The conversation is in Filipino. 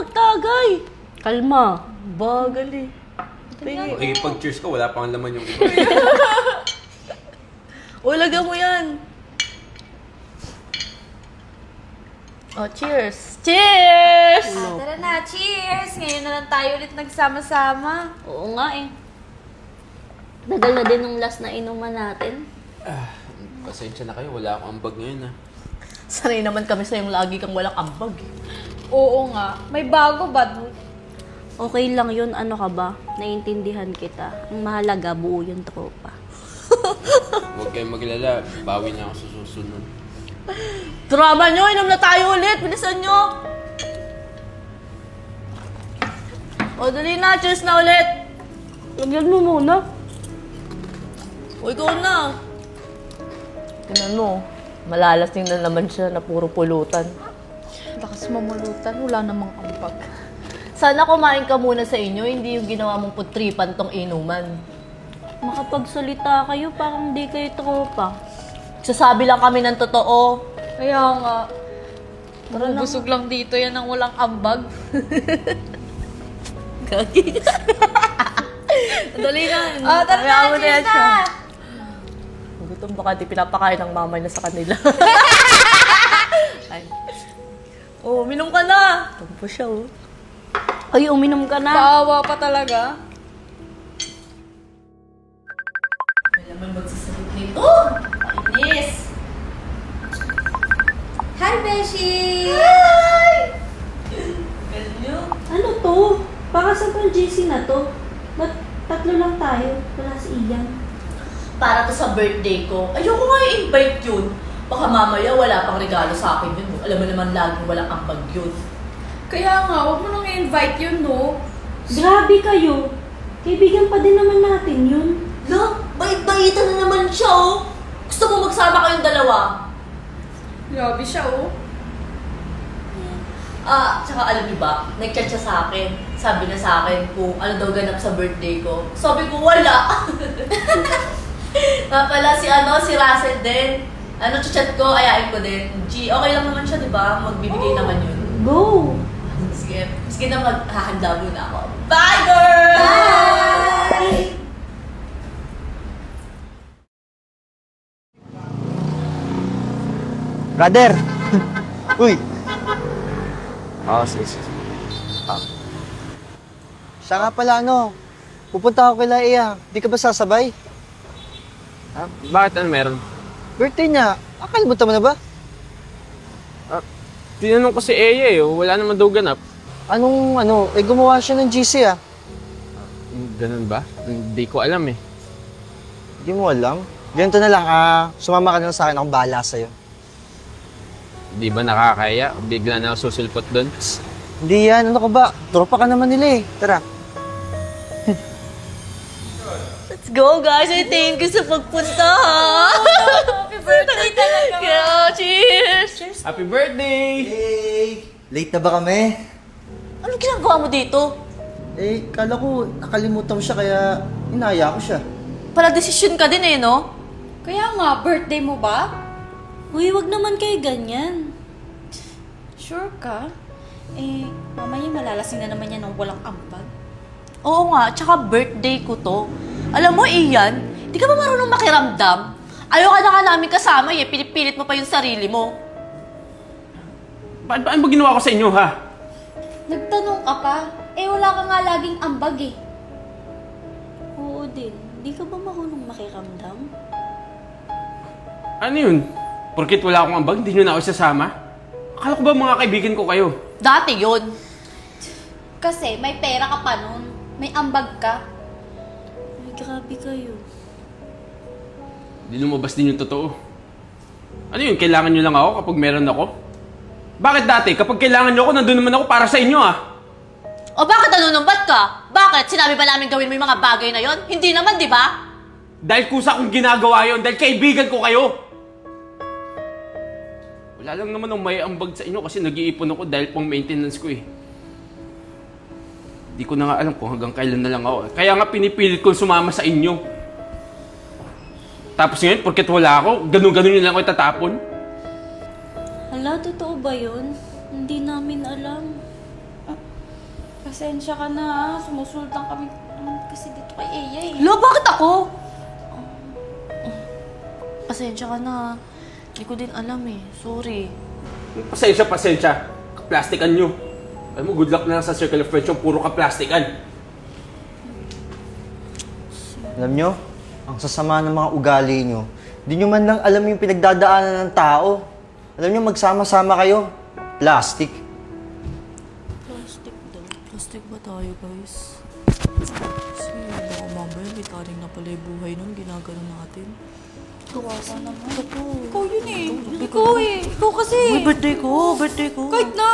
magtagay. Kalma. Bagal eh. Okay, pag cheers ka, wala pang laman yung iba. O, lagyan mo yan. Oh, cheers! Cheers! Tara na, cheers! Ngayon na lang tayo ulit nagsama-sama. Oo nga eh. Nagal na din ng last na inuman natin. Pasensya na kayo, wala akong ambag ngayon ha. Sanay naman kami sa yung lagi kang walang ambag. Oo nga. May bago ba? Okay lang yun, ano ka ba? Naiintindihan kita. Ang mahalaga, buo yung tropa. Huwag kayong maglala, bawi na ako sa susunod. Drama nyo! Inom na tayo ulit! Bilisan nyo! O, dali na! Cheers na ulit! Lagyan mo muna. O, ikaw na. Tingnan mo. Malalasing na naman siya na puro pulutan. Lakas mamulutan. Wala namang ambag. Sana kumain ka muna sa inyo, hindi yung ginawa mong putripan tong inuman. Makapagsalita kayo, parang di kayo tropa. Sasabi lang kami ng totoo. Kaya nga. Busog lang dito yan ng walang ambag. Gagi. Dali na. Tara na, cheers na! Gutom baka di pinapakain ng mama niya sa kanila. Ay. Oh, uminom ka na. Tampo siya, oh. Ay, uminom ka na. Kaawa pa talaga. May naman magsasalit nito. Inis. Hi, Beshi! Hi! Ano to? Para sa pang GC na to? Ba't tatlo lang tayo? Wala si Ian. Para to sa birthday ko. Ayoko nga i-invite yun. Baka mamaya wala pang regalo sa akin yun. Alam mo naman laging walang ambag yun. Kaya nga, huwag mo nang i-invite yun, no? Grabe kayo. Kaibigan pa din naman natin yun. No? Bait-baitan na naman siya, oh. Gusto mo magsama kayong dalawa? Grabe siya, oh. Tsaka alam niyo ba, nag-chat siya sa akin. Sabi niya sa akin kung ano daw ganap sa birthday ko. Sabi ko, wala. Pala si Russell din. Chat ko, ayain ko din. G, okay lang naman siya, di ba? Magbibigay naman yun. Go! Sige na maghahanda muna ako. Bye, girl! Bye! Brother! Uy! Sige. Siya nga pala, pupunta ako kay Laia. Di ka ba sasabay? Bakit ano meron? Birthday niya. Akalimutan mo na ba? Tinanong ko si Eya wala naman daw ganap. Gumawa siya ng GC Ganun ba? Hindi ko alam eh. Hindi mo alam? Ganito na lang, sumama ka na sa akin, akong bahala sa'yo. Di ba nakakaya? Bigla na ako susulpot doon. Hindi yan, ano ka ba? Tropa ka naman nila eh. Tara. Let's go, guys! I thank you sa pagpunta, ha? Happy birthday talaga! Yeah, cheers! Happy birthday! Hey! Late na ba kami? Ano ginagawa mo dito? Kala ko nakalimutan mo siya kaya inaya ko siya. Para desisyon ka din no? Kaya nga, birthday mo ba? Uy, wag naman kayo ganyan. Sure ka? Mamaya malalasing na naman yan ng walang ambag. Oo nga, tsaka birthday ko to. Alam mo, Ian, di ka ba marunong makiramdam? Ayaw ka na nga namin kasama pinipilit mo pa yung sarili mo. Paano ba ginawa ko sa inyo, ha? Nagtanong ka pa? Wala ka nga laging ambag Oo din. Di ka ba marunong makiramdam? Ano yun? Porkit wala akong ambag, hindi nyo na ako isasama? Akala ko ba mga kaibigan ko kayo? Dati yun. Kasi may pera ka pa nun. May ambag ka. Ay, grabe kayo. Hindi lumabas din yung totoo. Ano yun? Kailangan nyo lang ako kapag meron ako? Bakit dati? Kapag kailangan nyo ako, nandun naman ako para sa inyo, O bakit nanunumbat ka? Bakit? Sinabi ba namin gawin mo yung mga bagay na yon? Hindi naman, di ba? Dahil kusa kong ginagawa yon, dahil kaibigan ko kayo. Wala lang naman ang may ambag sa inyo kasi nag-iipon ako dahil pang maintenance ko Hindi ko na nga alam kung hanggang kailan na lang ako. Kaya nga pinipilit kong sumama sa inyo. Tapos ngayon, porket wala ako, ganun-ganun nyo lang ako itatapon. Hala, totoo ba yun? Hindi namin alam. Pasensya ka na ha. Sumusultang kami kasi dito kay Eya eh. Lo, bakit ako? Pasensya ka na. Hindi ko din alam eh. Sorry. Pasensya. Kaplastikan nyo. Alam mo, good luck na lang sa circle of friends yung puro kaplastikan. Alam nyo, ang sasama ng mga ugali nyo. Hindi nyo man lang alam yung pinagdadaanan ng tao. Alam nyo, magsama-sama kayo. Plastic. Plastic ba tayo, guys? Kasi baka mamaya may taring na pala yung buhay nun. Ginagano natin. Kawawa naman. Ito. Ikaw yun eh. Ikaw eh. Ikaw kasi. Uy, birthday ko. Kahit na.